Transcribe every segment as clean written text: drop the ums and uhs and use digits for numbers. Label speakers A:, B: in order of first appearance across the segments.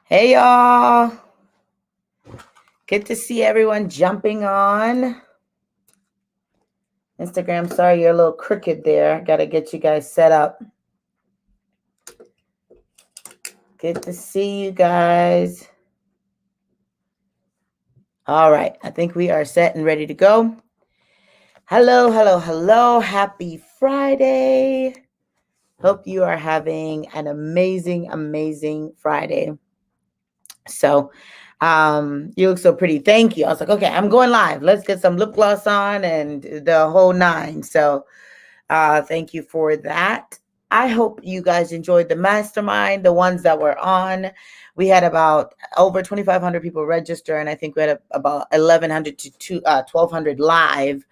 A: Hey y'all. Good to see everyone jumping on Instagram. Sorry, you're a little crooked there. Got to get you guys set up. Good to see you guys. All right. I think we are set and ready to go. Hello, hello, hello. Happy Friday. Hope you are having an amazing, amazing Friday. So, you look so pretty. Thank you. I was like, okay, I'm going live. Let's get some lip gloss on and the whole nine. So, thank you for that. I hope you guys enjoyed the mastermind, the ones that were on. We had about over 2,500 people register, and I think we had about 1,100 to 1,200 live.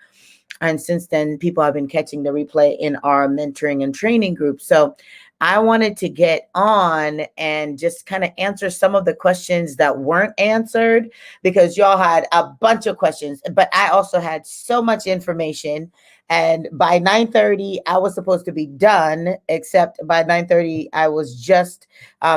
A: And since then, people have been catching the replay in our mentoring and training group. So I wanted to get on and just kind of answer some of the questions that weren't answered, because y'all had a bunch of questions, but I also had so much information. And by 9:30, I was supposed to be done, except by 9:30, I was just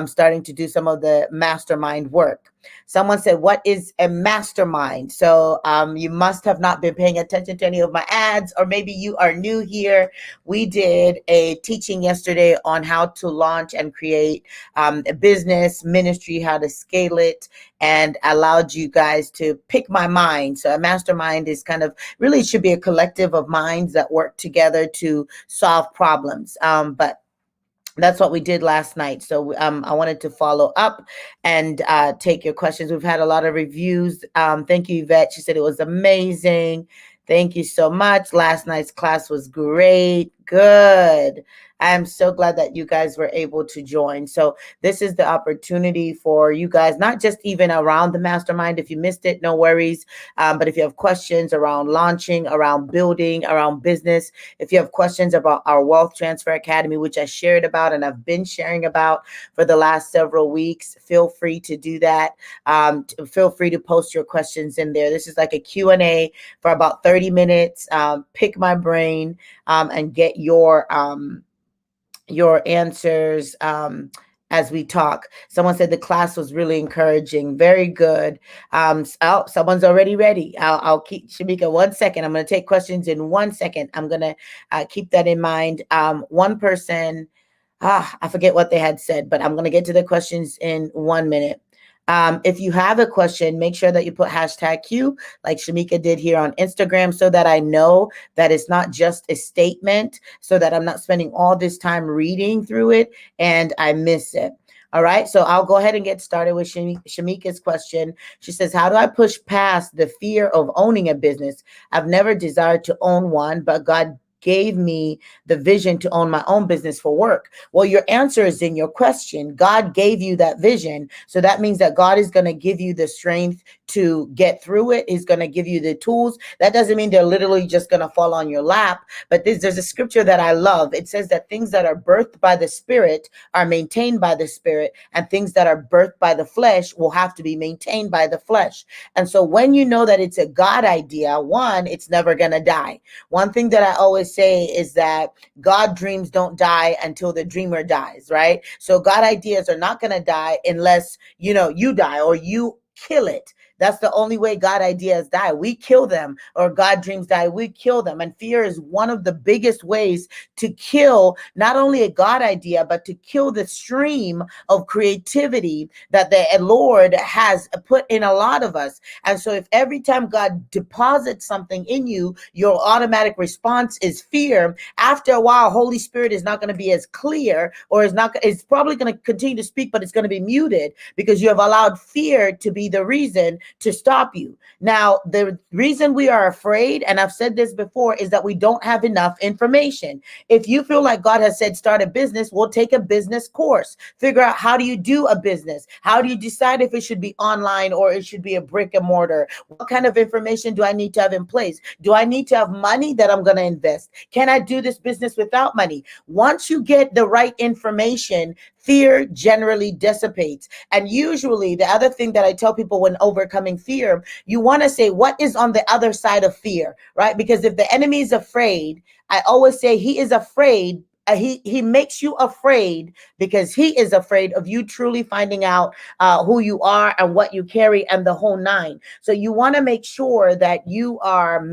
A: starting to do some of the mastermind work. Someone said, what is a mastermind? So you must have not been paying attention to any of my ads, or maybe you are new here. We did a teaching yesterday on how to launch and create a business, ministry, how to scale it, and allowed you guys to pick my mind. So a mastermind is kind of really should be a collective of minds that work together to solve problems. But that's what we did last night. So I wanted to follow up and take your questions. We've had a lot of reviews. Thank you, Yvette. She said it was amazing. Thank you so much. Last night's class was great. Good. I'm so glad that you guys were able to join. So this is the opportunity for you guys, not just even around the mastermind. If you missed it, no worries. But if you have questions around launching, around building, around business, if you have questions about our Wealth Transfer Academy, which I shared about and I've been sharing about for the last several weeks, feel free to do that. Feel free to post your questions in there. This is like a Q&A for about 30 minutes. Pick my brain and get your answers as we talk. Someone said the class was really encouraging. Very good. Someone's already ready. I'll keep Shamika 1 second. I'm going to take questions in 1 second. I'm going to keep that in mind. One person, I forget what they had said, but I'm going to get to the questions in 1 minute. If you have a question, make sure that you put hashtag Q like Shamika did here on Instagram, so that I know that it's not just a statement, so that I'm not spending all this time reading through it and I miss it. All right, so I'll go ahead and get started with Shamika's question. She says, how do I push past the fear of owning a business? I've never desired to own one, but God gave me the vision to own my own business for work. Well, your answer is in your question. God gave you that vision. So that means that God is going to give you the strength to get through it. He's going to give you the tools. That doesn't mean they're literally just going to fall on your lap. But there's a scripture that I love. It says that things that are birthed by the Spirit are maintained by the Spirit, and things that are birthed by the flesh will have to be maintained by the flesh. And so when you know that it's a God idea, one, it's never going to die. One thing that I always say is that God dreams don't die until the dreamer dies, right? So God ideas are not going to die unless, you die or you kill it. That's the only way God ideas die. We kill them, or God dreams die. We kill them. And fear is one of the biggest ways to kill not only a God idea, but to kill the stream of creativity that the Lord has put in a lot of us. And so if every time God deposits something in you, your automatic response is fear, after a while, Holy Spirit is not going to be as clear, or it's probably going to continue to speak, but it's going to be muted, because you have allowed fear to be the reason to stop you. Now, the reason we are afraid, and I've said this before, is that we don't have enough information. If you feel like God has said start a business, we'll take a business course. Figure out, how do you do a business? How do you decide if it should be online or it should be a brick and mortar? What kind of information do I need to have in place? Do I need to have money that I'm going to invest? Can I do this business without money? Once you get the right information, fear generally dissipates. And usually the other thing that I tell people when overcoming fear, you want to say, what is on the other side of fear, right? Because if the enemy is afraid, I always say he is afraid he makes you afraid because he is afraid of you truly finding out who you are and what you carry and the whole nine. So you want to make sure that you are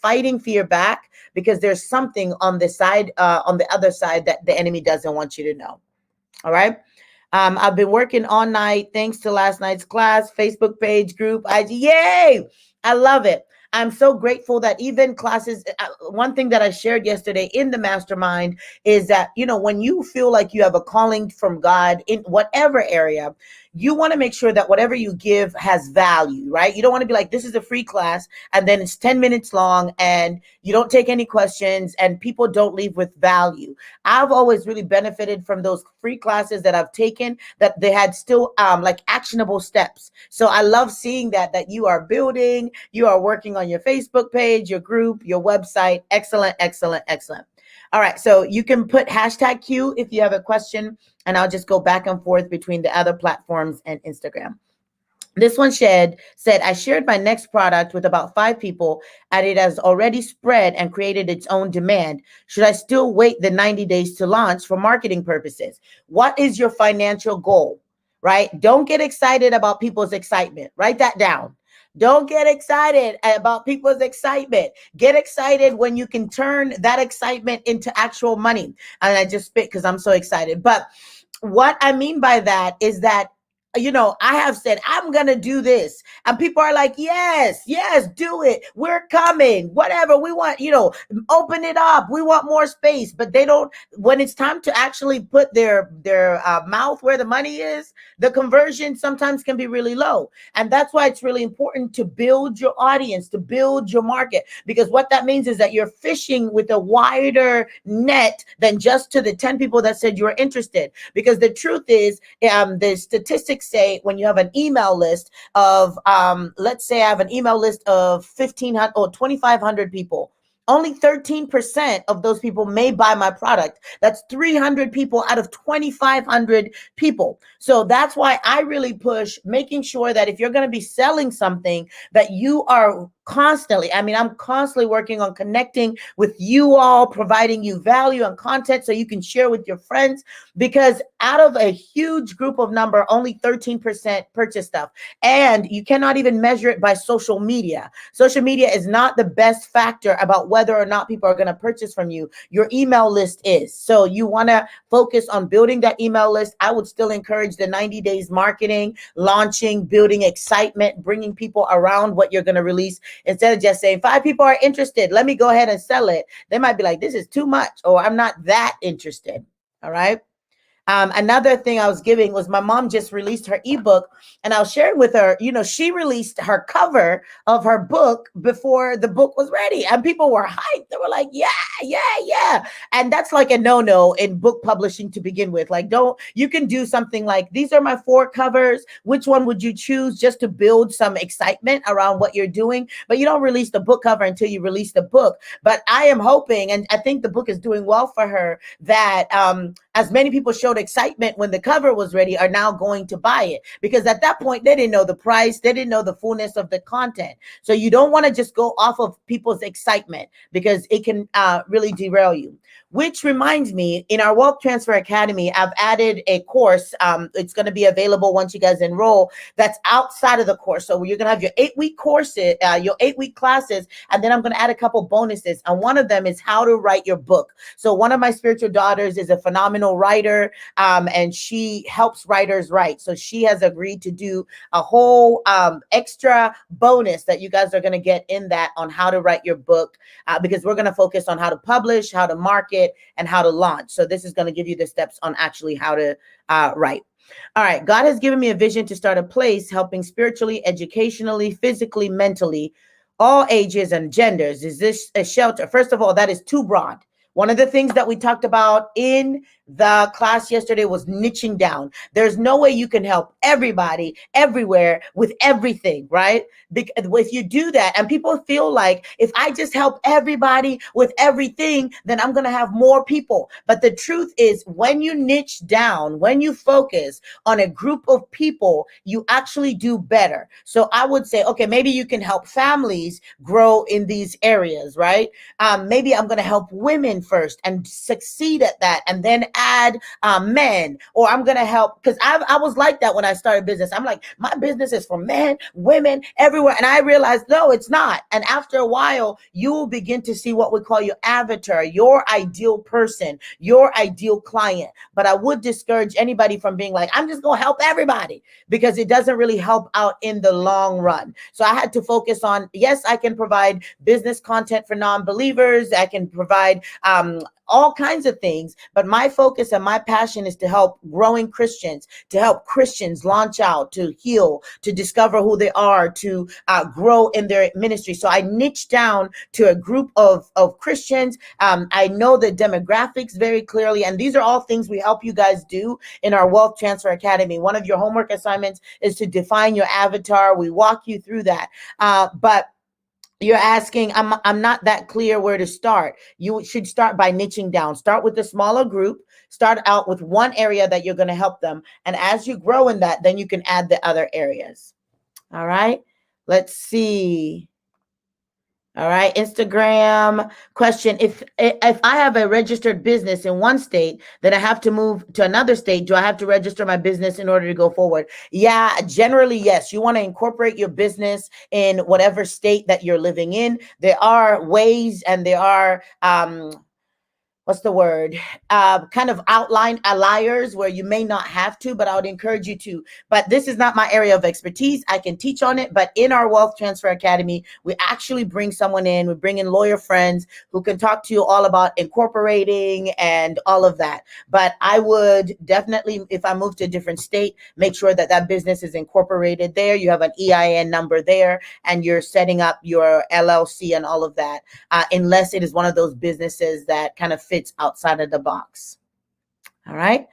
A: fighting fear back, because there's something on the side, on the other side, that the enemy doesn't want you to know. All right. I've been working all night thanks to last night's class, Facebook page, group, IG. Yay! I love it. I'm so grateful that even classes, one thing that I shared yesterday in the mastermind is that, when you feel like you have a calling from God in whatever area, you want to make sure that whatever you give has value, right? You don't want to be like, this is a free class, and then it's 10 minutes long and you don't take any questions and people don't leave with value. I've always really benefited from those free classes that I've taken, that they had still like actionable steps. So I love seeing that you are building, you are working on your Facebook page, your group, your website. Excellent, excellent, excellent. All right. So you can put hashtag Q if you have a question, and I'll just go back and forth between the other platforms and Instagram. This one said, I shared my next product with about 5 people and it has already spread and created its own demand. Should I still wait the 90 days to launch for marketing purposes? What is your financial goal, right? Don't get excited about people's excitement. Write that down. Don't get excited about people's excitement. Get excited when you can turn that excitement into actual money. And I just spit because I'm so excited. But what I mean by that is that, I have said, I'm going to do this. And people are like, yes, do it. We're coming. Whatever we want, open it up. We want more space. But they don't, when it's time to actually put their mouth where the money is, the conversion sometimes can be really low. And that's why it's really important to build your audience, to build your market, because what that means is that you're fishing with a wider net than just to the 10 people that said you were interested. Because the truth is, the statistics say when you have an email list of, let's say I have an email list of 1,500 or 2,500 people, only 13% of those people may buy my product. That's 300 people out of 2,500 people. So that's why I really push making sure that if you're going to be selling something, that you are constantly, I'm constantly working on connecting with you all, providing you value and content so you can share with your friends, because out of a huge group of number, only 13% purchase stuff. And you cannot even measure it by social media. Social media is not the best factor about whether or not people are going to purchase from you. Your email list is. So you want to focus on building that email list. I would still encourage the 90 days marketing, launching, building excitement, bringing people around what you're going to release. Instead of just saying 5 people are interested, let me go ahead and sell it. They might be like, this is too much, or I'm not that interested. All right. Another thing I was giving was my mom just released her ebook, and I was sharing with her, she released her cover of her book before the book was ready, and people were hyped. They were like, yeah. And that's like a no-no in book publishing to begin with. Like, you can do something like, these are my 4 covers. Which one would you choose, just to build some excitement around what you're doing? But you don't release the book cover until you release the book. But I am hoping, and I think the book is doing well for her, that as many people showed excitement when the cover was ready are now going to buy it, because at that point they didn't know the price, they didn't know the fullness of the content. So you don't want to just go off of people's excitement, because it can really derail you. Which reminds me, in our Wealth Transfer Academy, I've added a course. It's going to be available once you guys enroll. That's outside of the course. So you're going to have your 8-week courses, your 8-week classes, and then I'm going to add a couple bonuses. And one of them is how to write your book. So one of my spiritual daughters is a phenomenal writer, and she helps writers write. So she has agreed to do a whole extra bonus that you guys are going to get in that on how to write your book, because we're going to focus on how to publish, how to market, and how to launch. So this is going to give you the steps on actually how to write. All right. God has given me a vision to start a place helping spiritually, educationally, physically, mentally, all ages and genders. Is this a shelter? First of all, that is too broad. One of the things that we talked about in the class yesterday was niching down. There's no way you can help everybody, everywhere, with everything, right? If you do that, and people feel like, if I just help everybody with everything, then I'm going to have more people. But the truth is, when you niche down, when you focus on a group of people, you actually do better. So I would say, okay, maybe you can help families grow in these areas, right? Maybe I'm going to help women women first and succeed at that, and then add men. Or I'm going to help, because I was like that when I started business. I'm like, my business is for men, women, everywhere. And I realized, no, it's not. And after a while, you will begin to see what we call your avatar, your ideal person, your ideal client. But I would discourage anybody from being like, I'm just going to help everybody, because it doesn't really help out in the long run. So I had to focus on, yes, I can provide business content for non-believers. I can provide all kinds of things, but my focus and my passion is to help growing Christians, to help Christians launch out, to heal, to discover who they are, to grow in their ministry. So I niche down to a group of Christians. I know the demographics very clearly, and these are all things we help you guys do in our Wealth Transfer Academy. One of your homework assignments is to define your avatar. We walk you through that. But you're asking, I'm not that clear where to start. You should start by niching down. Start with a smaller group. Start out with one area that you're going to help them. And as you grow in that, then you can add the other areas. All right. Let's see. All right, Instagram question. If I have a registered business in one state, then I have to move to another state. Do I have to register my business in order to go forward? Yeah, generally, yes. You want to incorporate your business in whatever state that you're living in. There are ways, and there are what's the word? Kind of outliers where you may not have to, but I would encourage you to. But this is not my area of expertise. I can teach on it, but in our Wealth Transfer Academy, we actually bring someone in. We bring in lawyer friends who can talk to you all about incorporating and all of that. But I would definitely, if I move to a different state, make sure that that business is incorporated there. You have an EIN number there, and you're setting up your LLC and all of that, unless it is one of those businesses that kind of fits outside of the box. All right.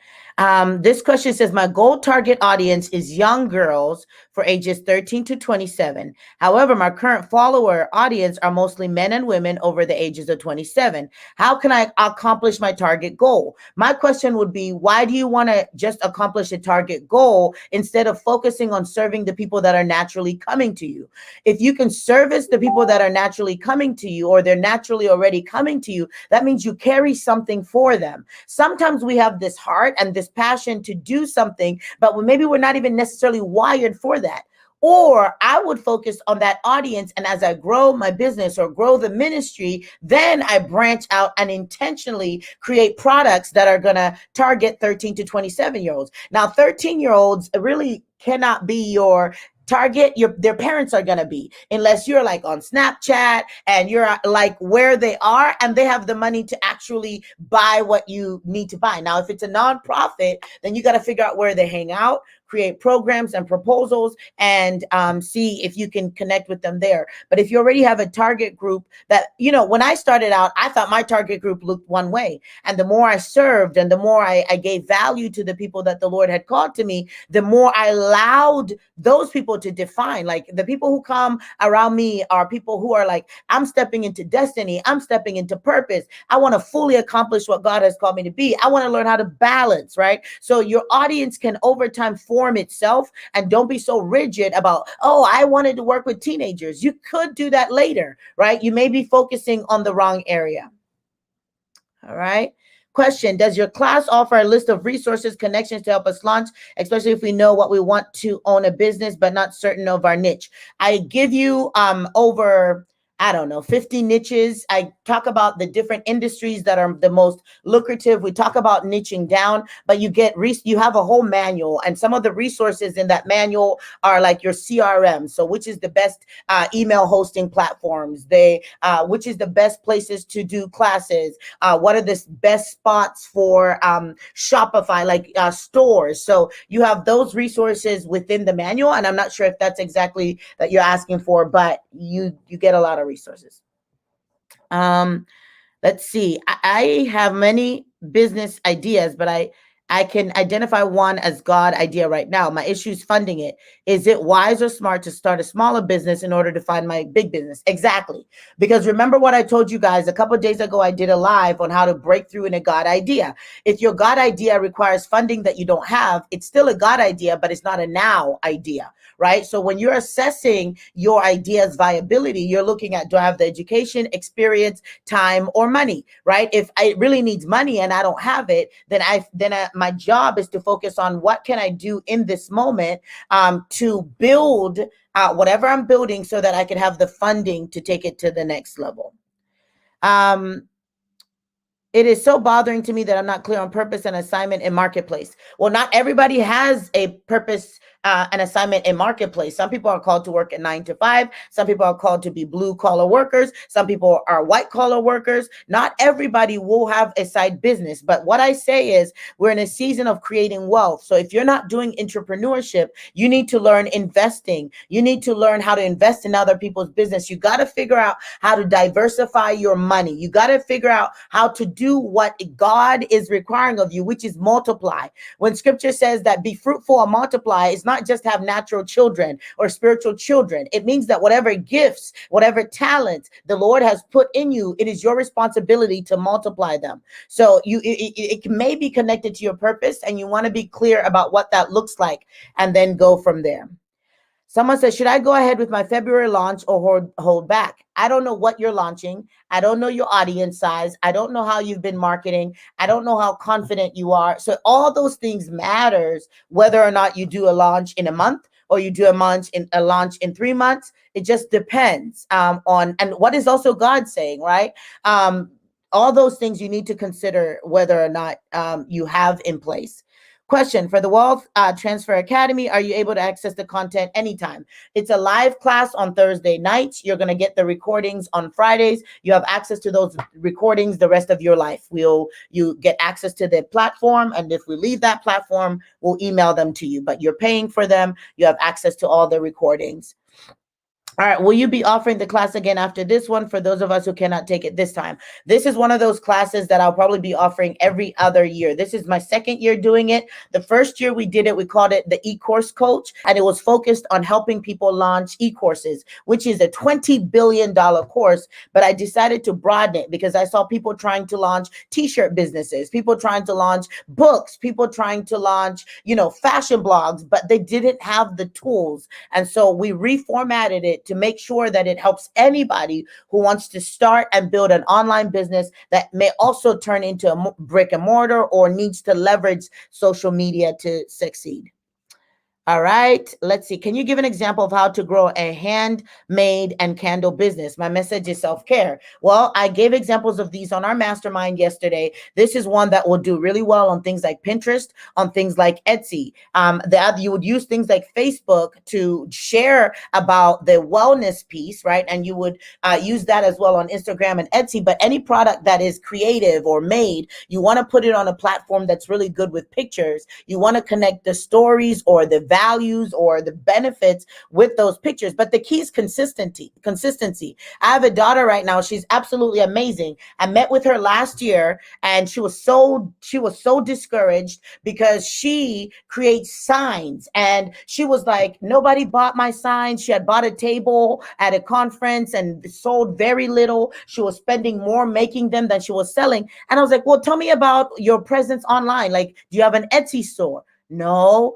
A: This question says, my goal target audience is young girls for ages 13 to 27. However, my current follower audience are mostly men and women over the ages of 27. How can I accomplish my target goal? My question would be, why do you want to just accomplish a target goal instead of focusing on serving the people that are naturally coming to you? If you can service the people that are naturally coming to you, or they're naturally already coming to you, that means you carry something for them. Sometimes we have this heart and this passion to do something, but maybe we're not even necessarily wired for that. Or I would focus on that audience, and as I grow my business or grow the ministry, then I branch out and intentionally create products that are going to target 13 to 27-year-olds. Now, 13-year-olds really cannot be your target. Their parents are going to be, unless you're like on Snapchat and you're like where they are and they have the money to actually buy what you need to buy. Now, if it's a nonprofit, then you got to figure out where they hang out, create programs and proposals, and see if you can connect with them there. But if you already have a target group that, when I started out, I thought my target group looked one way. And the more I served and the more I gave value to the people that the Lord had called to me, the more I allowed those people to define. Like, the people who come around me are people who are like, I'm stepping into destiny. I'm stepping into purpose. I want to fully accomplish what God has called me to be. I want to learn how to balance, right? So your audience can over time form itself, and don't be so rigid about, oh, I wanted to work with teenagers. You could do that later, right? You may be focusing on the wrong area. All right. Question, does your class offer a list of resources, connections to help us launch, especially if we know what we want to own a business, but not certain of our niche? I give you over, I don't know, 50 niches. I talk about the different industries that are the most lucrative. We talk about niching down, but you have a whole manual, and some of the resources in that manual are like your CRM. So which is the best email hosting platforms? Which is the best places to do classes? What are the best spots for Shopify, like stores? So you have those resources within the manual, and I'm not sure if that's exactly that you're asking for, but you get a lot of resources. Let's see. I have many business ideas, but I can identify one as God idea right now. My issue is funding it. Is it wise or smart to start a smaller business in order to find my big business? Exactly. Because remember what I told you guys a couple of days ago, I did a live on how to break through in a God idea. If your God idea requires funding that you don't have, it's still a God idea, but it's not a now idea, right? So when you're assessing your idea's viability, you're looking at, do I have the education, experience, time, or money, right? If it really needs money and I don't have it, then my job is to focus on what can I do in this moment to build whatever I'm building so that I can have the funding to take it to the next level. It is so bothering to me that I'm not clear on purpose and assignment in marketplace. Well, not everybody has a purpose and assignment in marketplace. Some people are called to work at 9 to 5. Some people are called to be blue collar workers. Some people are white collar workers. Not everybody will have a side business. But what I say is we're in a season of creating wealth. So if you're not doing entrepreneurship, you need to learn investing. You need to learn how to invest in other people's business. You got to figure out how to diversify your money. You got to figure out how to do what God is requiring of you, which is multiply. When scripture says that be fruitful and multiply, it's not just have natural children or spiritual children. It means that whatever gifts, whatever talents the Lord has put in you, it is your responsibility to multiply them. So it may be connected to your purpose, and you want to be clear about what that looks like and then go from there. Someone says, should I go ahead with my February launch or hold back? I don't know what you're launching. I don't know your audience size. I don't know how you've been marketing. I don't know how confident you are. So all those things matters whether or not you do a launch in a month or you do a launch in 3 months. It just depends on, and what is also God saying, right? All those things you need to consider whether or not you have in place. Question for the Wealth Transfer Academy. Are you able to access the content anytime? It's a live class on Thursday nights. You're going to get the recordings on Fridays. You have access to those recordings the rest of your life. You get access to the platform. And if we leave that platform, we'll email them to you, but you're paying for them. You have access to all the recordings. All right, will you be offering the class again after this one for those of us who cannot take it this time? This is one of those classes that I'll probably be offering every other year. This is my second year doing it. The first year we did it, we called it the e-course coach, and it was focused on helping people launch e-courses, which is a $20 billion course. But I decided to broaden it because I saw people trying to launch t-shirt businesses, people trying to launch books, people trying to launch, fashion blogs, but they didn't have the tools. And so we reformatted it to make sure that it helps anybody who wants to start and build an online business that may also turn into a brick and mortar or needs to leverage social media to succeed. All right, let's see. Can you give an example of how to grow a handmade and candle business? My message is self-care. Well, I gave examples of these on our mastermind yesterday. This is one that will do really well on things like Pinterest, on things like Etsy. You would use things like Facebook to share about the wellness piece, right? And you would use that as well on Instagram and Etsy. But any product that is creative or made, you want to put it on a platform that's really good with pictures. You want to connect the stories or the values or the benefits with those pictures. But the key is consistency. I have a daughter right now. She's absolutely amazing. I met with her last year and she was so discouraged because she creates signs and she was like, nobody bought my signs. She had bought a table at a conference and sold very little. She was spending more making them than she was selling. And I was like, well, tell me about your presence online. Like, do you have an Etsy store? No.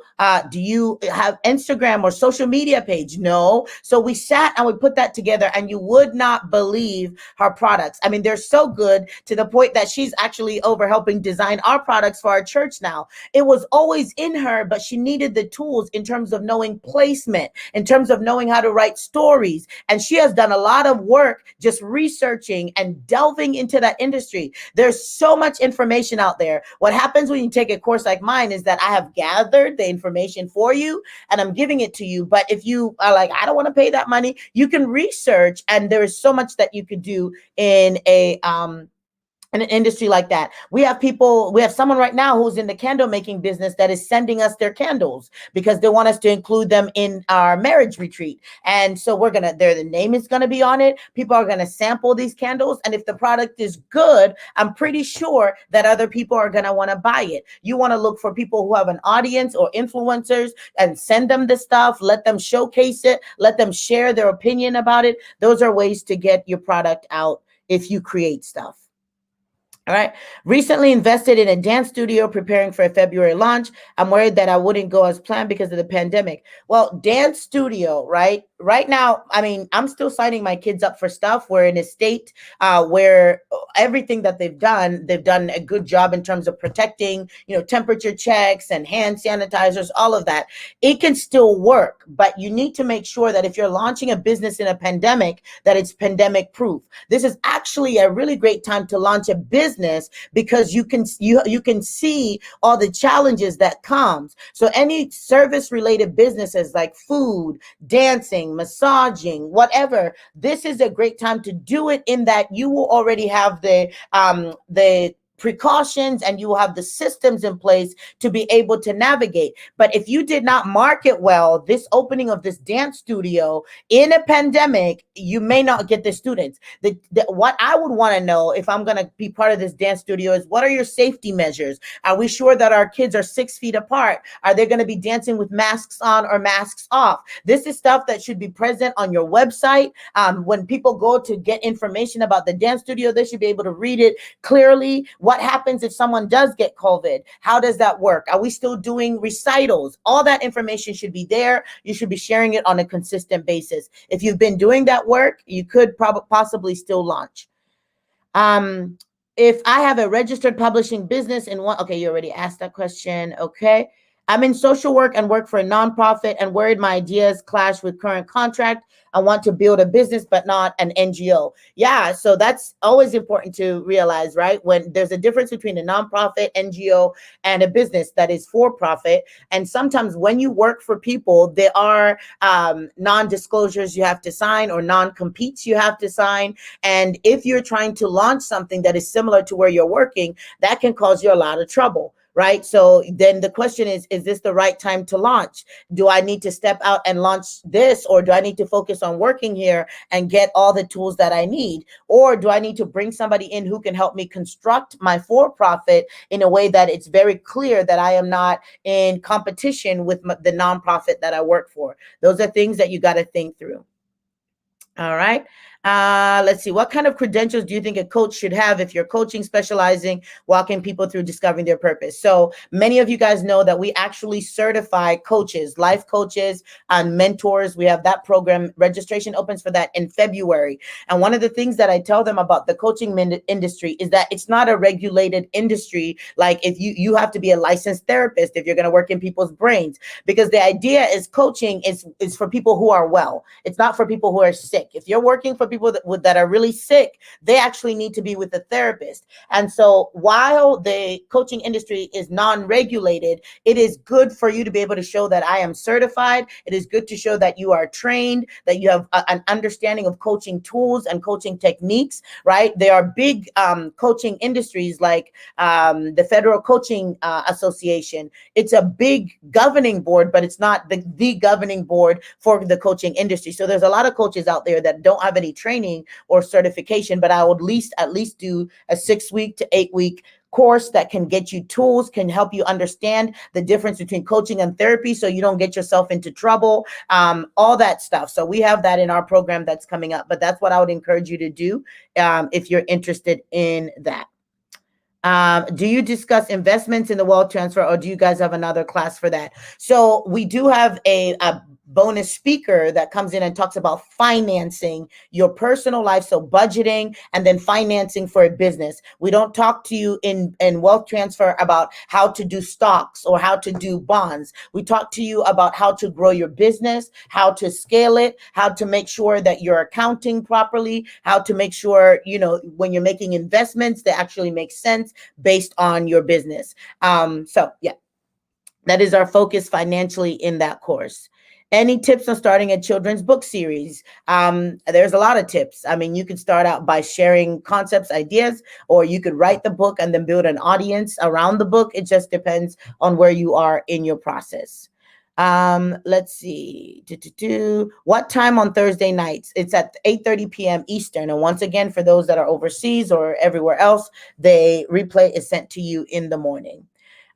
A: Do you have Instagram or social media page? No. So we sat and we put that together and you would not believe her products. I mean, they're so good to the point that she's actually over helping design our products for our church now. It was always in her, but she needed the tools in terms of knowing placement, in terms of knowing how to write stories. And she has done a lot of work just researching and delving into that industry. There's so much information out there. What happens when you take a course like mine is that I have gathered the information for you and I'm giving it to you. But if you are like, I don't want to pay that money, you can research, and there is so much that you could do in a in an industry like that. We have someone right now who's in the candle making business that is sending us their candles because they want us to include them in our marriage retreat. And so the name is gonna be on it. People are gonna sample these candles. And if the product is good, I'm pretty sure that other people are gonna wanna buy it. You wanna look for people who have an audience or influencers and send them the stuff, let them showcase it, let them share their opinion about it. Those are ways to get your product out if you create stuff. All right. Recently invested in a dance studio preparing for a February launch. I'm worried that I wouldn't go as planned because of the pandemic. Well, dance studio, right? Right now, I mean, I'm still signing my kids up for stuff. We're in a state where everything that they've done a good job in terms of protecting, temperature checks and hand sanitizers, all of that. It can still work, but you need to make sure that if you're launching a business in a pandemic, that it's pandemic proof. This is actually a really great time to launch a business because you can see all the challenges that comes. So any service related businesses like food, dancing, massaging, whatever, this is a great time to do it, in that you will already have the precautions and you will have the systems in place to be able to navigate. But if you did not market well this opening of this dance studio in a pandemic, you may not get the students. What I would want to know if I'm going to be part of this dance studio is, what are your safety measures? Are we sure that our kids are 6 feet apart? Are they going to be dancing with masks on or masks off? This is stuff that should be present on your website. When people go to get information about the dance studio, they should be able to read it clearly. What happens if someone does get COVID? How does that work? Are we still doing recitals? All that information should be there. You should be sharing it on a consistent basis. If you've been doing that work, you could possibly still launch. If I have a registered publishing business in one, okay, you already asked that question. Okay. I'm in social work and work for a nonprofit and worried my ideas clash with current contract. I want to build a business, but not an NGO. Yeah, so that's always important to realize, right? When there's a difference between a nonprofit, NGO, and a business that is for profit. And sometimes when you work for people, there are non-disclosures you have to sign or non-competes you have to sign. And if you're trying to launch something that is similar to where you're working, that can cause you a lot of trouble. Right. So then the question is this the right time to launch? Do I need to step out and launch this, or do I need to focus on working here and get all the tools that I need? Or do I need to bring somebody in who can help me construct my for-profit in a way that it's very clear that I am not in competition with the nonprofit that I work for? Those are things that you got to think through. All right. Let's see. What kind of credentials do you think a coach should have if you're coaching, specializing, walking people through discovering their purpose? So many of you guys know that we actually certify coaches, life coaches, and mentors. We have that program. Registration opens for that in February. And one of the things that I tell them about the coaching industry is that it's not a regulated industry. Like if you have to be a licensed therapist if you're going to work in people's brains, because the idea is coaching is for people who are well. It's not for people who are sick. If you're working for people that are really sick, they actually need to be with a therapist. And so while the coaching industry is non-regulated, it is good for you to be able to show that I am certified. It is good to show that you are trained, that you have an understanding of coaching tools and coaching techniques, right? There are big coaching industries like the Federal Coaching Association. It's a big governing board, but it's not the governing board for the coaching industry. So there's a lot of coaches out there that don't have any training or certification, but I would at least do a 6-week to 8-week course that can get you tools, can help you understand the difference between coaching and therapy so you don't get yourself into trouble, all that stuff. So we have that in our program that's coming up, but that's what I would encourage you to do if you're interested in that. Do you discuss investments in the wealth transfer, or do you guys have another class for that? So we do have a bonus speaker that comes in and talks about financing your personal life. So budgeting and then financing for a business. We don't talk to you in wealth transfer about how to do stocks or how to do bonds. We talk to you about how to grow your business, how to scale it, how to make sure that you're accounting properly, how to make sure, when you're making investments, they actually make sense based on your business. So yeah, that is our focus financially in that course. Any tips on starting a children's book series? There's a lot of tips. I mean, you could start out by sharing concepts, ideas, or you could write the book and then build an audience around the book. It just depends on where you are in your process. Let's see. What time on Thursday nights? It's at 8:30 p.m. Eastern. And once again, for those that are overseas or everywhere else, the replay is sent to you in the morning.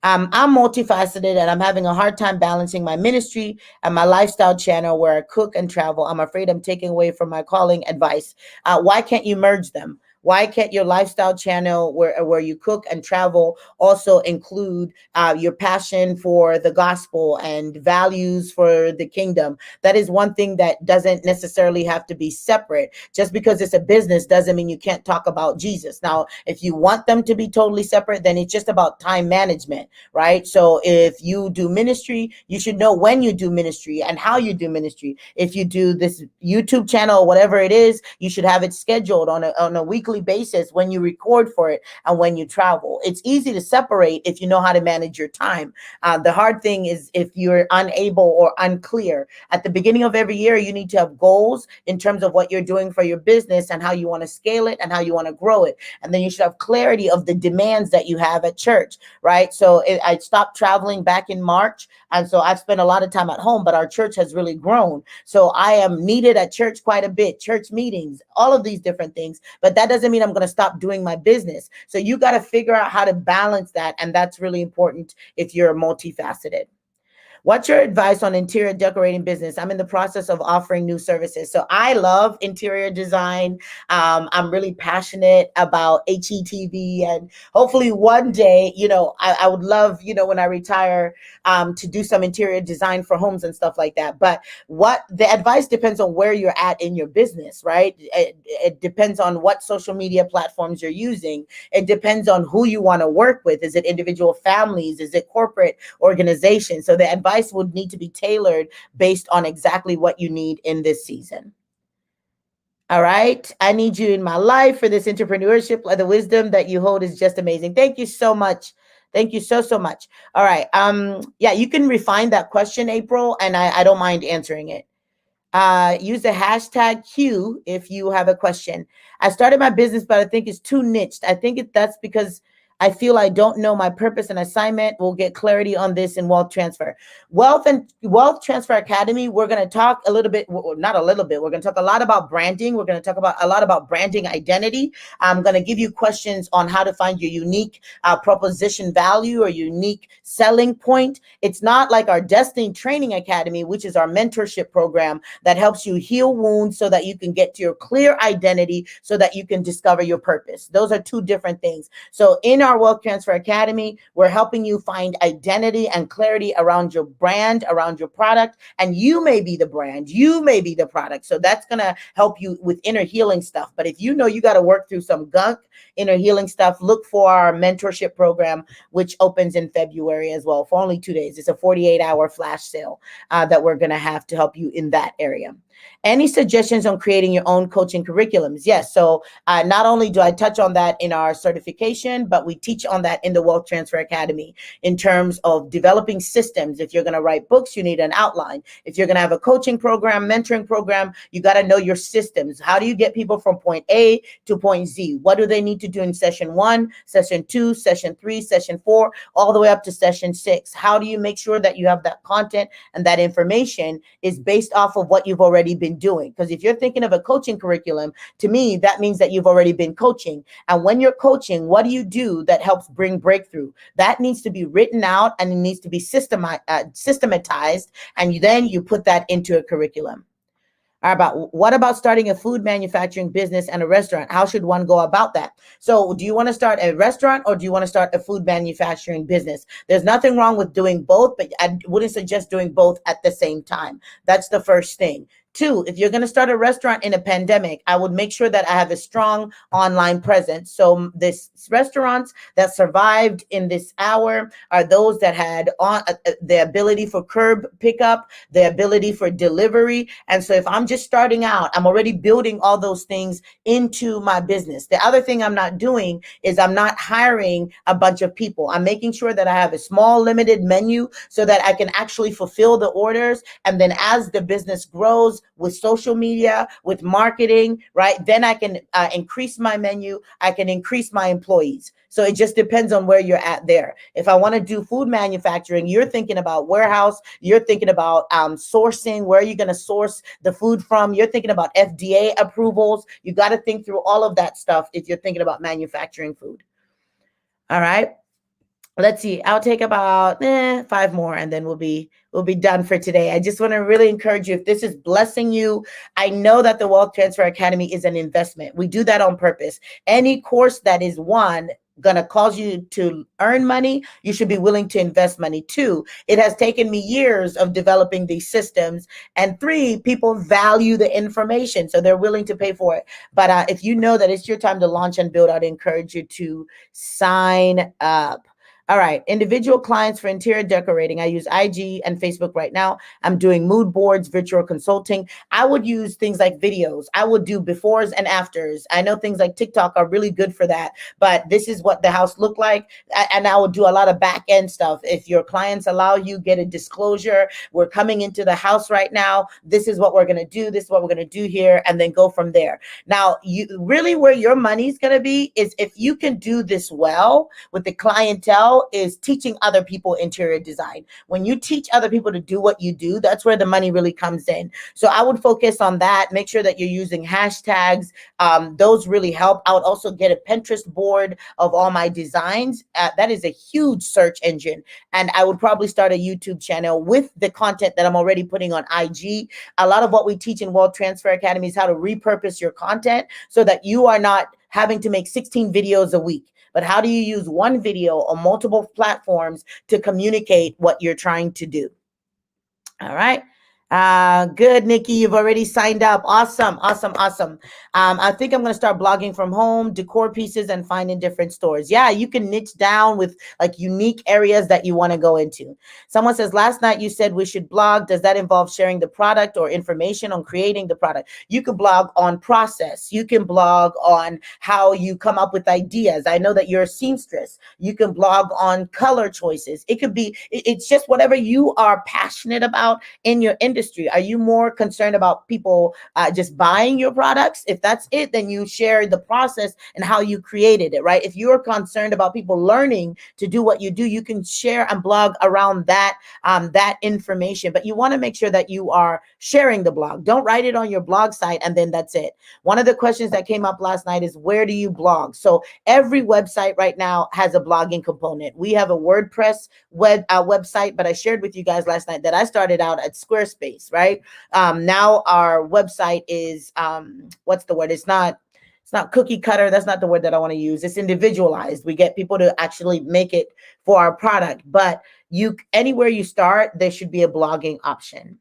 A: I'm multifaceted and I'm having a hard time balancing my ministry and my lifestyle channel where I cook and travel. I'm afraid I'm taking away from my calling. Advice. Why can't you merge them? Why can't your lifestyle channel where you cook and travel also include your passion for the gospel and values for the kingdom? That is one thing that doesn't necessarily have to be separate. Just because it's a business doesn't mean you can't talk about Jesus. Now, if you want them to be totally separate, then it's just about time management, right? So if you do ministry, you should know when you do ministry and how you do ministry. If you do this YouTube channel or whatever it is, you should have it scheduled on a weekly basis when you record for it and when you travel. It's easy to separate if you know how to manage your time. The hard thing is if you're unable or unclear. At the beginning of every year, you need to have goals in terms of what you're doing for your business and how you want to scale it and how you want to grow it. And then you should have clarity of the demands that you have at church, right? So I stopped traveling back in March. And so I've spent a lot of time at home, but our church has really grown. So I am needed at church quite a bit, church meetings, all of these different things. But that doesn't mean I'm going to stop doing my business. So you got to figure out how to balance that. And that's really important if you're multifaceted. What's your advice on interior decorating business? I'm in the process of offering new services. So I love interior design. I'm really passionate about HETV, and hopefully one day, I would love, when I retire, to do some interior design for homes and stuff like that. But what the advice depends on where you're at in your business, right? It depends on what social media platforms you're using. It depends on who you want to work with. Is it individual families? Is it corporate organizations? So the advice would need to be tailored based on exactly what you need in this season. All right. I need you in my life for this entrepreneurship. The wisdom that you hold is just amazing. Thank you so much. Thank you so much. All right. Yeah, you can refine that question, April, and I don't mind answering it. Use the hashtag Q if you have a question. I started my business, but I think it's too niched. I think that's because I feel I don't know my purpose and assignment. We'll get clarity on this in Wealth Transfer. Wealth Transfer Academy, we're going to talk a little bit, not a little bit, we're going to talk a lot about branding. We're going to talk about a lot about branding identity. I'm going to give you questions on how to find your unique proposition value or unique selling point. It's not like our Destiny Training Academy, which is our mentorship program that helps you heal wounds so that you can get to your clear identity so that you can discover your purpose. Those are two different things. So in our Wealth Transfer Academy, we're helping you find identity and clarity around your brand, around your product, and you may be the brand, you may be the product. So that's going to help you with inner healing stuff. But if you know you got to work through some gunk, inner healing stuff, look for our mentorship program, which opens in February as well for only 2 days. It's a 48-hour flash sale that we're going to have to help you in that area. Any suggestions on creating your own coaching curriculums? Yes. So not only do I touch on that in our certification, but we teach on that in the Wealth Transfer Academy in terms of developing systems. If you're going to write books, you need an outline. If you're going to have a coaching program, mentoring program, you got to know your systems. How do you get people from point A to point Z? What do they need to do in session 1, session 2, session 3, session 4, all the way up to session 6? How do you make sure that you have that content and that information is based off of what you've already been doing? Because if you're thinking of a coaching curriculum, to me, that means that you've already been coaching. And when you're coaching, what do you do that helps bring breakthrough? That needs to be written out and it needs to be systematized. And then you put that into a curriculum. What about starting a food manufacturing business and a restaurant? How should one go about that? So do you want to start a restaurant or do you want to start a food manufacturing business? There's nothing wrong with doing both, but I wouldn't suggest doing both at the same time. That's the first thing. Two, if you're going to start a restaurant in a pandemic, I would make sure that I have a strong online presence. So this restaurants that survived in this hour are those that had on the ability for curb pickup, the ability for delivery. And so if I'm just starting out, I'm already building all those things into my business. The other thing I'm not doing is I'm not hiring a bunch of people. I'm making sure that I have a small limited menu so that I can actually fulfill the orders. And then as the business grows with social media, with marketing, right, then I can increase my menu. I can increase my employees. So it just depends on where you're at there. If I want to do food manufacturing, you're thinking about warehouse, you're thinking about sourcing, where are you going to source the food from? You're thinking about FDA approvals. You got to think through all of that stuff if you're thinking about manufacturing food. All right. Let's see. I'll take about 5 more, and then we'll be done for today. I just want to really encourage you. If this is blessing you, I know that the Wealth Transfer Academy is an investment. We do that on purpose. Any course that is going to cause you to earn money, you should be willing to invest money. 2, it has taken me years of developing these systems. And 3, people value the information, so they're willing to pay for it. But if you know that it's your time to launch and build, I'd encourage you to sign up. All right. Individual clients for interior decorating. I use IG and Facebook right now. I'm doing mood boards, virtual consulting. I would use things like videos. I would do befores and afters. I know things like TikTok are really good for that, but this is what the house looked like. And I would do a lot of back end stuff. If your clients allow you, get a disclosure. We're coming into the house right now. This is what we're going to do. This is what we're going to do here, and then go from there. Now, you really where your money's going to be is if you can do this well with the clientele, is teaching other people interior design. When you teach other people to do what you do, that's where the money really comes in. So I would focus on that. Make sure that you're using hashtags. Those really help. I would also get a Pinterest board of all my designs. That is a huge search engine. And I would probably start a YouTube channel with the content that I'm already putting on IG. A lot of what we teach in Wealth Transfer Academy is how to repurpose your content so that you are not having to make 16 videos a week. But how do you use one video on multiple platforms to communicate what you're trying to do? All right. Good, Nikki. You've already signed up. Awesome. I think I'm going to start blogging from home, decor pieces, and finding different stores. Yeah, you can niche down with like unique areas that you want to go into. Someone says, last night you said we should blog. Does that involve sharing the product or information on creating the product? You can blog on process. You can blog on how you come up with ideas. I know that you're a seamstress. You can blog on color choices. It could be, it's just whatever you are passionate about in your industry. Are you more concerned about people just buying your products? If that's it, then you share the process and how you created it, right? If you're concerned about people learning to do what you do, you can share and blog around that information. But you want to make sure that you are sharing the blog. Don't write it on your blog site and then that's it. One of the questions that came up last night is, where do you blog? So every website right now has a blogging component. We have a WordPress website, but I shared with you guys last night that I started out at Squarespace. Right? Now our website is, what's the word? It's not cookie cutter. That's not the word that I want to use. It's individualized. We get people to actually make it for our product, but anywhere you start, there should be a blogging option.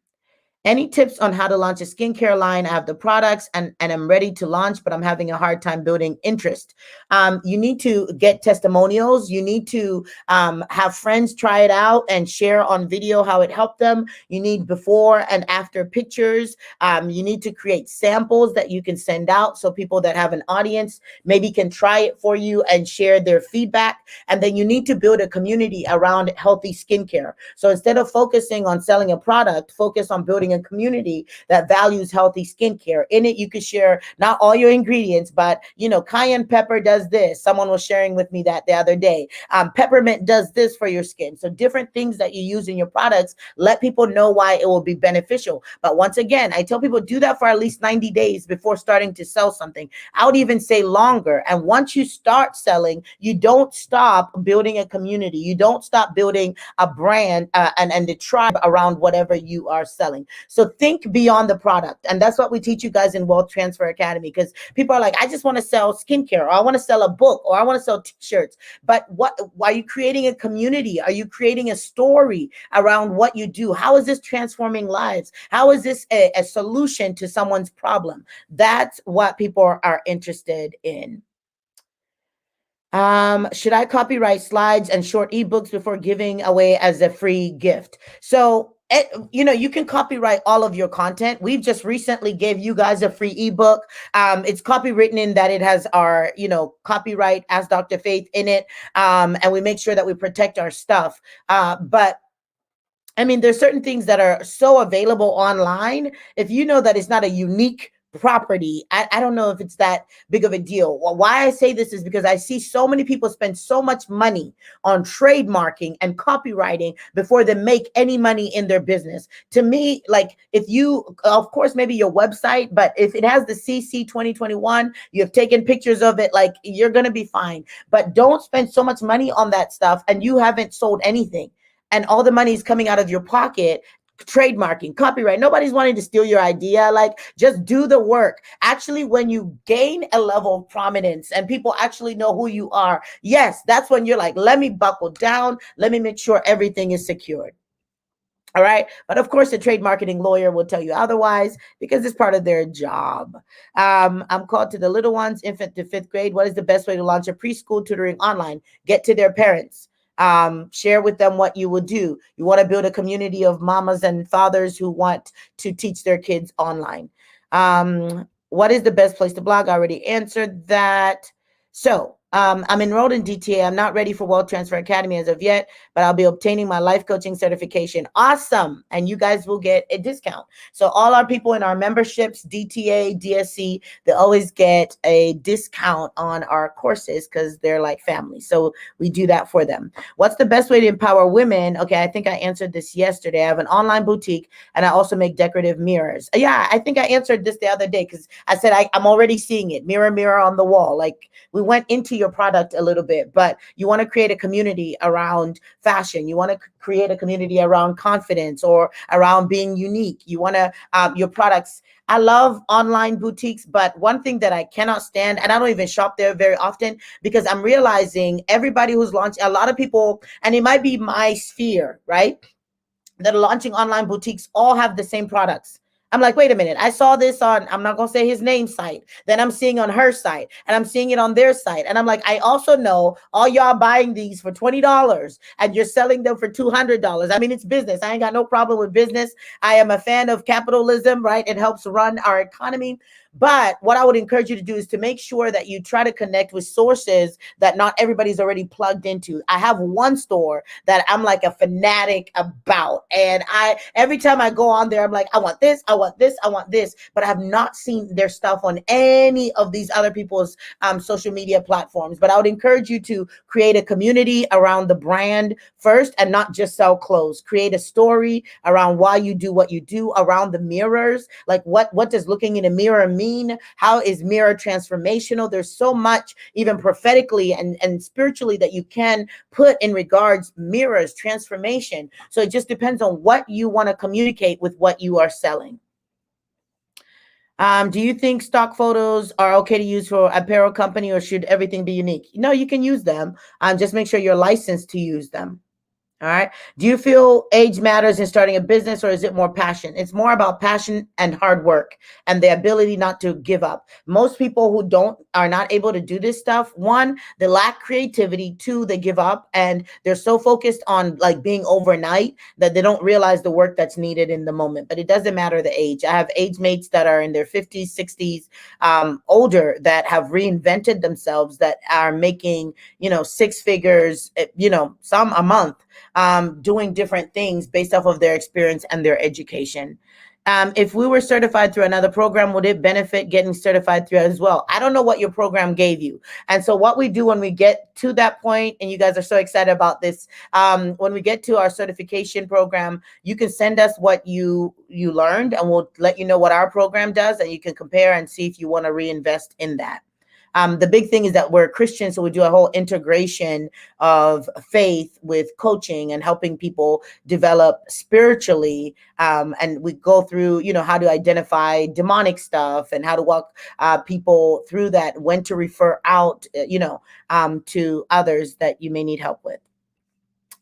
A: Any tips on how to launch a skincare line? I have the products and I'm ready to launch, but I'm having a hard time building interest. You need to get testimonials. You need to have friends try it out and share on video how it helped them. You need before and after pictures. You need to create samples that you can send out so people that have an audience maybe can try it for you and share their feedback. And then you need to build a community around healthy skincare. So instead of focusing on selling a product, focus on building a community that values healthy skincare. In it, you could share not all your ingredients, but cayenne pepper does this. Someone was sharing with me that the other day. Peppermint does this for your skin. So different things that you use in your products, let people know why it will be beneficial. But once again, I tell people do that for at least 90 days before starting to sell something. I would even say longer. And once you start selling, you don't stop building a community. You don't stop building a brand and the tribe around whatever you are selling. So think beyond the product. And that's what we teach you guys in Wealth Transfer Academy, because people are like, I just want to sell skincare, or I want to sell a book, or I want to sell t-shirts. But what, are you creating a community? Are you creating a story around what you do? How is this transforming lives? How is this a solution to someone's problem? That's what people are interested in. Should I copyright slides and short ebooks before giving away as a free gift? So, you can copyright all of your content. We've just recently gave you guys a free ebook. It's copywritten in that it has our, copyright as Dr. Faith in it. And we make sure that we protect our stuff. But I mean, there's certain things that are so available online. If you know that it's not a unique property, I don't know if it's that big of a deal. Well, why I say this is because I see so many people spend so much money on trademarking and copywriting before they make any money in their business. To me, like, if you, of course, maybe your website, but if it has the CC 2021, you have taken pictures of it, like, you're going to be fine. But don't spend so much money on that stuff and you haven't sold anything, and all the money is coming out of your pocket. Trademarking, copyright, nobody's wanting to steal your idea. Like, just do the work. Actually, when you gain a level of prominence and people actually know who you are, yes, that's when you're like, let me buckle down, let me make sure everything is secured. All right. But of course, a trade marketing lawyer will tell you otherwise, because it's part of their job. I'm called to the little ones, infant to fifth grade. What is the best way to launch a preschool tutoring online? Get to their parents. Share with them what you will do. You want to build a community of mamas and fathers who want to teach their kids online. What is the best place to blog? I already answered that. So I'm enrolled in DTA. I'm not ready for Wealth Transfer Academy as of yet, but I'll be obtaining my life coaching certification. Awesome. And you guys will get a discount. So all our people in our memberships, DTA, DSC, they always get a discount on our courses because they're like family. So we do that for them. What's the best way to empower women? Okay, I think I answered this yesterday. I have an online boutique and I also make decorative mirrors. Yeah, I think I answered this the other day because I said I'm already seeing it. Mirror, mirror on the wall. Like, we went into your product a little bit, but you want to create a community around fashion. You want to create a community around confidence or around being unique. You want to, your products. I love online boutiques, but one thing that I cannot stand, and I don't even shop there very often, because I'm realizing everybody who's launched, a lot of people, and it might be my sphere, right, that are launching online boutiques all have the same products. I'm like, wait a minute. I saw this on, I'm not going to say his name site. Then I'm seeing on her site and I'm seeing it on their site. And I'm like, I also know all y'all buying these for $20 and you're selling them for $200. I mean, it's business. I ain't got no problem with business. I am a fan of capitalism, right? It helps run our economy. But what I would encourage you to do is to make sure that you try to connect with sources that not everybody's already plugged into. I have one store that I'm like a fanatic about. And every time I go on there, I'm like, I want this, I want this, I want this. But I have not seen their stuff on any of these other people's social media platforms. But I would encourage you to create a community around the brand first and not just sell clothes. Create a story around why you do what you do, around the mirrors. Like, what does looking in a mirror mean? How is mirror transformational? There's so much, even prophetically and spiritually, that you can put in regards mirrors, transformation. So it just depends on what you want to communicate with what you are selling. Do you think stock photos are okay to use for apparel company, or should everything be unique? No, you can use them. Just make sure you're licensed to use them. All right. Do you feel age matters in starting a business, or is it more passion? It's more about passion and hard work and the ability not to give up. Most people who are not able to do this stuff, one, they lack creativity. Two, they give up and they're so focused on like being overnight that they don't realize the work that's needed in the moment. But it doesn't matter the age. I have age mates that are in their 50s, 60s, older, that have reinvented themselves, that are making, six figures, some a month. Doing different things based off of their experience and their education. If we were certified through another program, would it benefit getting certified through as well? I don't know what your program gave you. And so what we do when we get to that point, and you guys are so excited about this, when we get to our certification program, you can send us what you learned and we'll let you know what our program does, and you can compare and see if you want to reinvest in that. The big thing is that we're Christians, so we do a whole integration of faith with coaching and helping people develop spiritually. And we go through, how to identify demonic stuff and how to walk people through that, when to refer out, to others that you may need help with.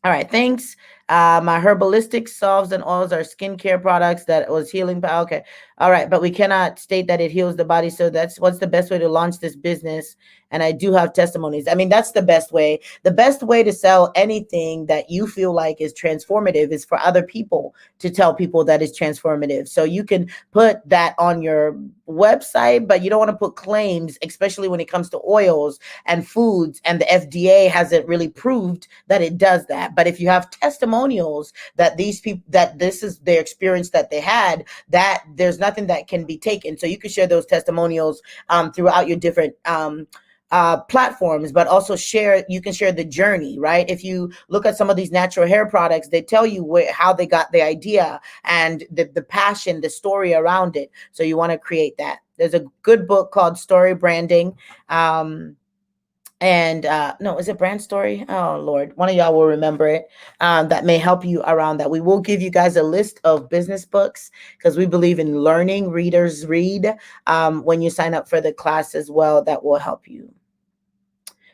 A: All right, thanks. My herbalistic solves and oils are skincare products that was healing. Okay. All right. But we cannot state that it heals the body. So that's what's the best way to launch this business. And I do have testimonies. I mean, that's the best way. The best way to sell anything that you feel like is transformative is for other people to tell people that is transformative. So you can put that on your website, but you don't want to put claims, especially when it comes to oils and foods. And the FDA hasn't really proved that it does that. But if you have testimonials that these people, that this is their experience that they had, that there's nothing that can be taken. So you can share those testimonials throughout your different platforms, but also you can share the journey, right? If you look at some of these natural hair products, they tell you how they got the idea and the passion, the story around it. So you want to create that. There's a good book called Story Branding. And no, is it Brand Story? Oh Lord, one of y'all will remember it. That may help you around that. We will give you guys a list of business books because we believe in learning. Readers read when you sign up for the class as well. That will help you.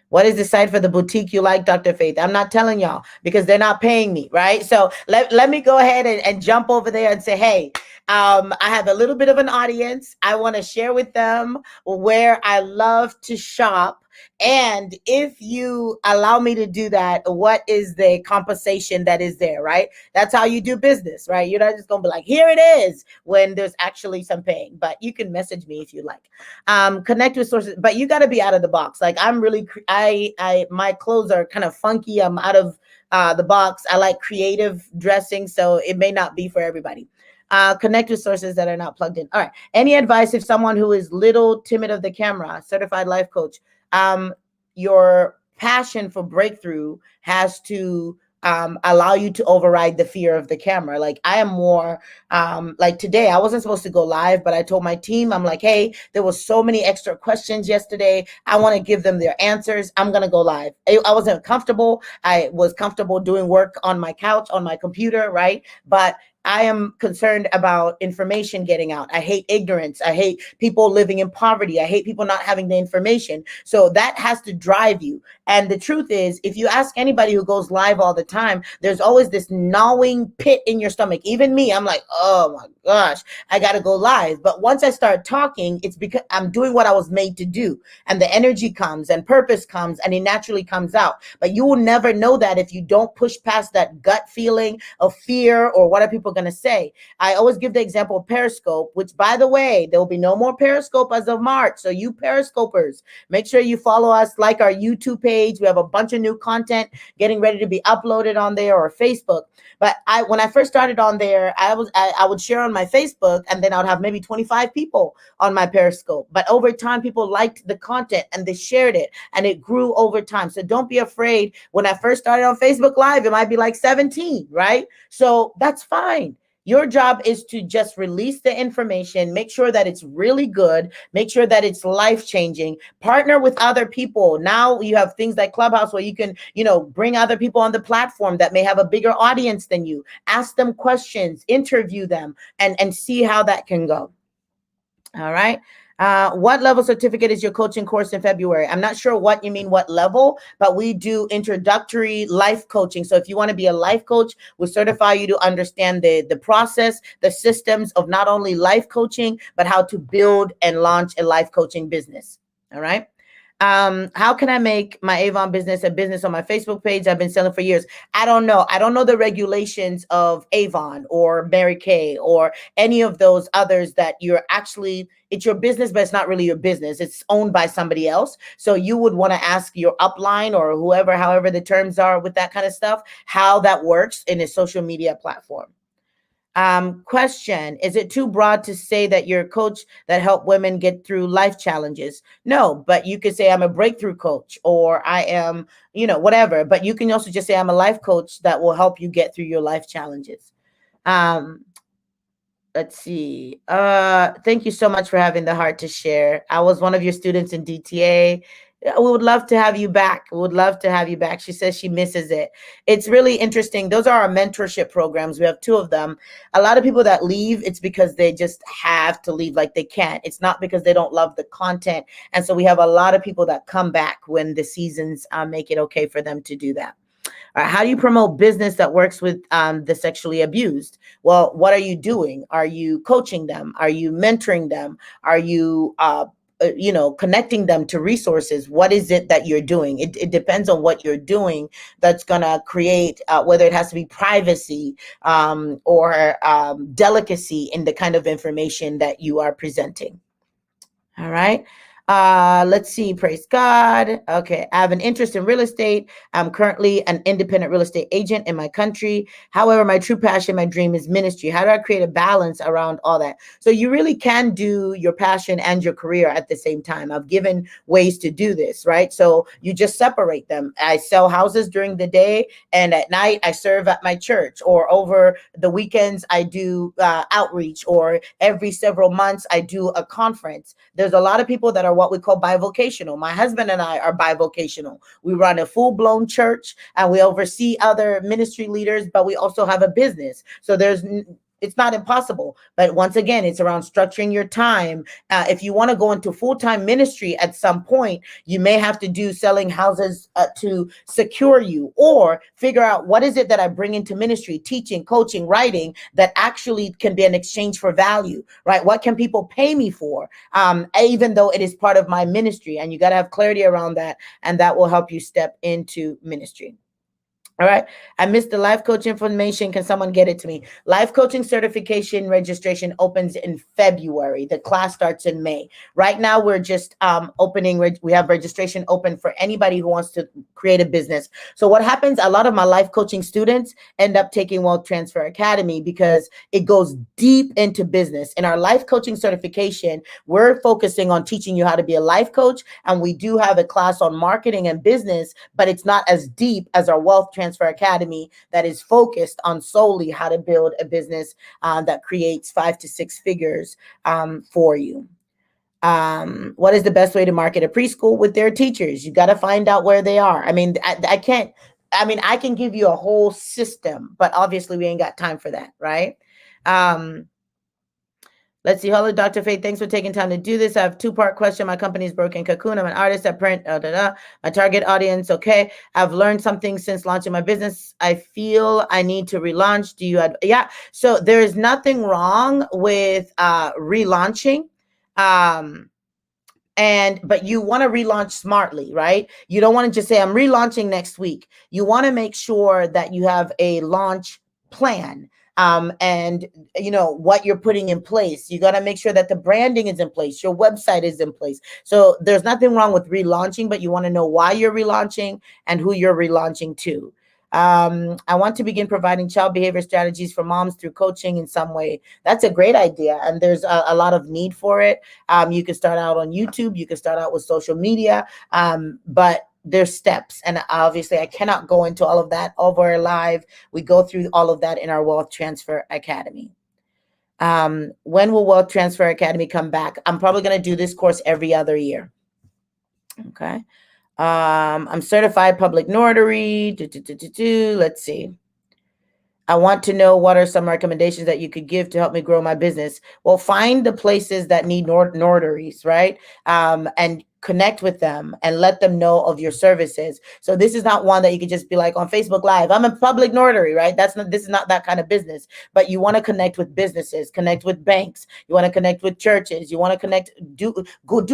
A: What is the site for the boutique you like, Dr. Faith? I'm not telling y'all because they're not paying me, right? So let me go ahead and jump over there and say, hey, I have a little bit of an audience. I want to share with them where I love to shop. And if you allow me to do that, what is the compensation that is there, right? That's how you do business, right? You're not just going to be like, here it is, when there's actually some paying. But you can message me if you like. Connect with sources, but you got to be out of the box. Like I'm really, my clothes are kind of funky. I'm out of the box. I like creative dressing, so it may not be for everybody. Connect with sources that are not plugged in. All right. Any advice if someone who is little timid of the camera, certified life coach? Your passion for breakthrough has to allow you to override the fear of the camera. Like I am more like today, I wasn't supposed to go live, but I told my team, I'm like, hey, there was so many extra questions yesterday. I want to give them their answers. I'm going to go live. I wasn't comfortable. I was comfortable doing work on my couch, on my computer, right? But I am concerned about information getting out. I hate ignorance. I hate people living in poverty. I hate people not having the information. So that has to drive you. And the truth is, if you ask anybody who goes live all the time, there's always this gnawing pit in your stomach. Even me, I'm like, oh my gosh, I got to go live. But once I start talking, it's because I'm doing what I was made to do. And the energy comes and purpose comes and it naturally comes out. But you will never know that if you don't push past that gut feeling of fear or what are people going to say. I always give the example of Periscope, which by the way, there will be no more Periscope as of March. So you Periscopers, make sure you follow us, like our YouTube page. We have a bunch of new content getting ready to be uploaded on there, or Facebook. But when I first started on there, I would share on my Facebook and then I would have maybe 25 people on my Periscope. But over time, people liked the content and they shared it and it grew over time. So don't be afraid. When I first started on Facebook Live, it might be like 17, right? So that's fine. Your job is to just release the information, make sure that it's really good, make sure that it's life-changing, partner with other people. Now you have things like Clubhouse where you can, bring other people on the platform that may have a bigger audience than you. Ask them questions, interview them, and see how that can go. All right. What level certificate is your coaching course in February? I'm not sure what you mean, what level, but we do introductory life coaching. So if you want to be a life coach, we certify you to understand the process, the systems of not only life coaching, but how to build and launch a life coaching business. All right. How can I make my Avon business a business on my Facebook page? I've been selling for years. I don't know. I don't know the regulations of Avon or Mary Kay or any of those others that it's your business, but it's not really your business. It's owned by somebody else. So you would want to ask your upline or whoever, however the terms are with that kind of stuff, how that works in a social media platform. Question, is it too broad to say that you're a coach that help women get through life challenges? No, but you could say I'm a breakthrough coach or I am, whatever. But you can also just say I'm a life coach that will help you get through your life challenges. Let's see. Thank you so much for having the heart to share. I was one of your students in DTA. We would love to have you back. We would love to have you back. She says she misses it. It's really interesting. Those are our mentorship programs. We have two of them. A lot of people that leave, it's because they just have to leave, like they can't. It's not because they don't love the content. And so we have a lot of people that come back when the seasons make it okay for them to do that. How do you promote business that works with the sexually abused? Well, what are you doing? Are you coaching them? Are you mentoring them? Are you, connecting them to resources? What is it that you're doing? It depends on what you're doing that's going to create, whether it has to be privacy or delicacy in the kind of information that you are presenting. All right. Let's see. Praise God. Okay. I have an interest in real estate. I'm currently an independent real estate agent in my country. However, my true passion, my dream is ministry. How do I create a balance around all that? So you really can do your passion and your career at the same time. I've given ways to do this, right? So you just separate them. I sell houses during the day, and at night I serve at my church, or over the weekends I do outreach, or every several months I do a conference. There's a lot of people that are what we call bivocational. My husband and I are bivocational. We run a full-blown church and we oversee other ministry leaders, but we also have a business. So it's not impossible, but once again, it's around structuring your time. If you want to go into full-time ministry at some point, you may have to do selling houses to secure you, or figure out what is it that I bring into ministry, teaching, coaching, writing, that actually can be an exchange for value, right? What can people pay me for, even though it is part of my ministry? And you got to have clarity around that, and that will help you step into ministry. All right. I missed the life coach information. Can someone get it to me? Life coaching certification registration opens in February. The class starts in May. Right now, we're just opening. We have registration open for anybody who wants to create a business. So what happens? A lot of my life coaching students end up taking Wealth Transfer Academy because it goes deep into business. In our life coaching certification, we're focusing on teaching you how to be a life coach. And we do have a class on marketing and business, but it's not as deep as our Wealth Transfer Academy that is focused on solely how to build a business that creates 5 to 6 figures for you. What is the best way to market a preschool? With their teachers? You got to find out where they are. I mean, I can't, I can give you a whole system, but obviously we ain't got time for that, right? Let's see. Hello, Dr. Faith. Thanks for taking time to do this. I have two-part question. My company is Broken Cocoon. I'm an artist at print. My target audience. Okay. I've learned something since launching my business. I feel I need to relaunch. Do you? Yeah. So there is nothing wrong with relaunching. But you want to relaunch smartly, right? You don't want to just say, I'm relaunching next week. You want to make sure that you have a launch plan. And what you're putting in place. You got to make sure that the branding is in place, your website is in place. So there's nothing wrong with relaunching, but you want to know why you're relaunching and who you're relaunching to. I want to begin providing child behavior strategies for moms through coaching in some way. That's a great idea, and there's a lot of need for it. You can start out on YouTube, you can start out with social media, but there's steps, and obviously I cannot go into all of that over live. We go through all of that in our Wealth Transfer Academy. When will Wealth Transfer Academy come back? I'm probably going to do this course every other year. Okay. I'm certified public notary. Let's see. I want to know what are some recommendations that you could give to help me grow my business. Well, find the places that need notaries, right? And connect with them and let them know of your services. So this is not one that you could just be like on Facebook Live, I'm a public notary, right? This is not that kind of business, but you want to connect with businesses, connect with banks. You want to connect with churches. You want to do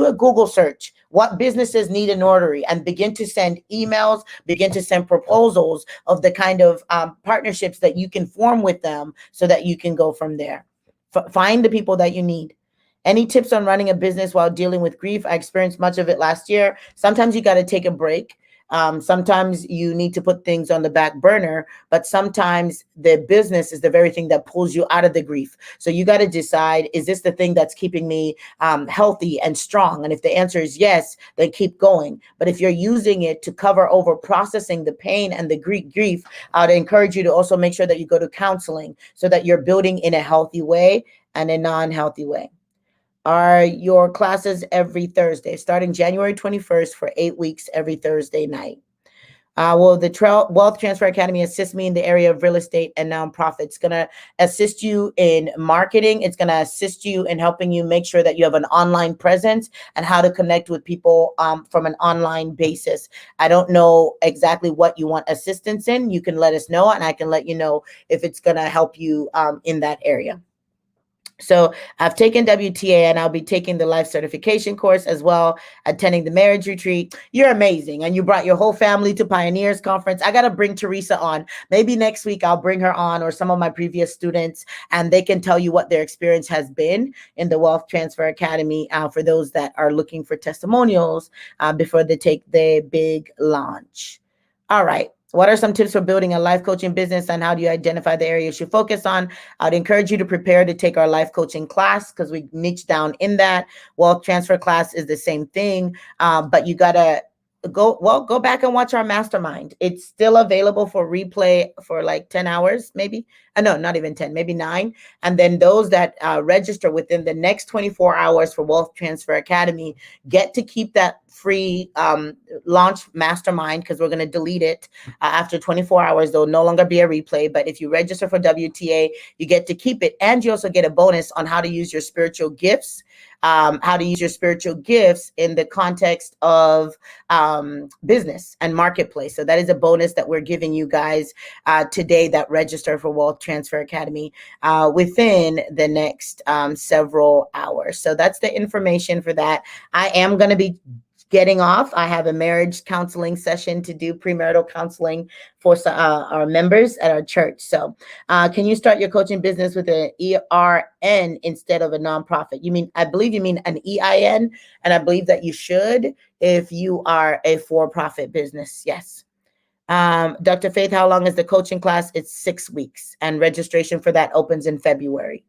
A: a Google search. What businesses need a notary, and begin to send emails, begin to send proposals of the kind of partnerships that you can form with them so that you can go from there. Find the people that you need. Any tips on running a business while dealing with grief? I experienced much of it last year. Sometimes you got to take a break. Sometimes you need to put things on the back burner, but sometimes the business is the very thing that pulls you out of the grief. So you got to decide, is this the thing that's keeping me healthy and strong? And if the answer is yes, then keep going. But if you're using it to cover over processing the pain and the grief, I would encourage you to also make sure that you go to counseling so that you're building in a healthy way and a non-healthy way. Are your classes every Thursday, starting January 21st for 8 weeks every Thursday night? Will the Wealth Transfer Academy assist me in the area of real estate and nonprofit? It's going to assist you in marketing. It's going to assist you in helping you make sure that you have an online presence and how to connect with people from an online basis. I don't know exactly what you want assistance in. You can let us know, and I can let you know if it's going to help you in that area. So I've taken WTA, and I'll be taking the life certification course as well, attending the marriage retreat. You're amazing. And you brought your whole family to Pioneers Conference. I got to bring Teresa on. Maybe next week I'll bring her on, or some of my previous students, and they can tell you what their experience has been in the Wealth Transfer Academy for those that are looking for testimonials before they take the big launch. All right. What are some tips for building a life coaching business, and how do you identify the areas you should focus on? I'd encourage you to prepare to take our life coaching class, because we niche down in that. Wealth transfer class is the same thing, but you got to go back and watch our mastermind. It's still available for replay for like 10 hours, maybe. No, not even 10, maybe 9. And then those that register within the next 24 hours for Wealth Transfer Academy get to keep that free launch mastermind, because we're going to delete it after 24 hours. There'll no longer be a replay. But if you register for WTA, you get to keep it. And you also get a bonus on how to use your spiritual gifts, in the context of business and marketplace. So that is a bonus that we're giving you guys today that register for Wealth Transfer Academy within the next several hours. So that's the information for that. I am going to be getting off. I have a marriage counseling session to do, premarital counseling for our members at our church. So can you start your coaching business with an ERN instead of a nonprofit? I believe you mean an EIN, and I believe that you should if you are a for-profit business. Yes. Dr. Faith, how long is the coaching class? It's 6 weeks, and registration for that opens in February.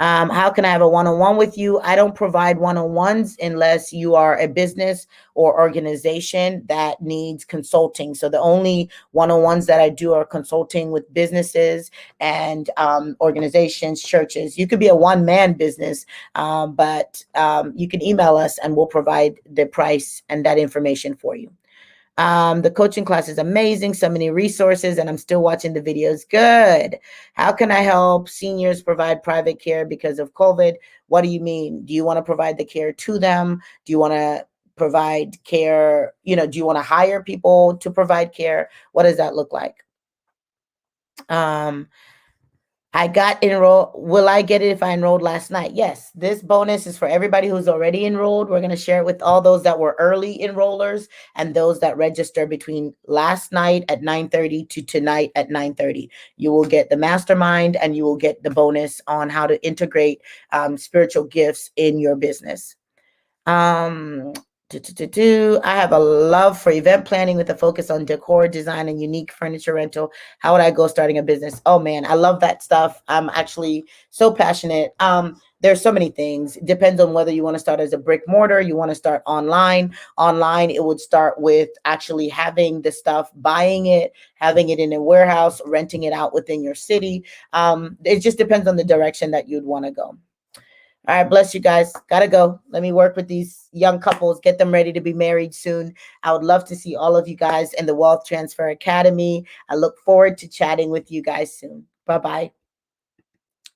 A: How can I have a one-on-one with you? I don't provide one-on-ones unless you are a business or organization that needs consulting. So the only one-on-ones that I do are consulting with businesses and organizations, churches. You could be a one-man business, but you can email us and we'll provide the price and that information for you. The coaching class is amazing. So many resources, and I'm still watching the videos. Good. How can I help seniors provide private care because of COVID? What do you mean? Do you want to provide the care to them? Do you want to provide care? Do you want to hire people to provide care? What does that look like? I got enrolled. Will I get it if I enrolled last night? Yes. This bonus is for everybody who's already enrolled. We're going to share it with all those that were early enrollers and those that register between last night at 9:30 to tonight at 9:30. You will get the mastermind, and you will get the bonus on how to integrate spiritual gifts in your business. I have a love for event planning with a focus on decor, design, and unique furniture rental. How would I go starting a business? Oh man, I love that stuff. I'm actually so passionate. There's so many things. It depends on whether you want to start as a brick mortar, you want to start online. Online, it would start with actually having the stuff, buying it, having it in a warehouse, renting it out within your city. It just depends on the direction that you'd want to go. All right, bless you guys. Gotta go. Let me work with these young couples, get them ready to be married soon. I would love to see all of you guys in the Wealth Transfer Academy. I look forward to chatting with you guys soon. Bye-bye.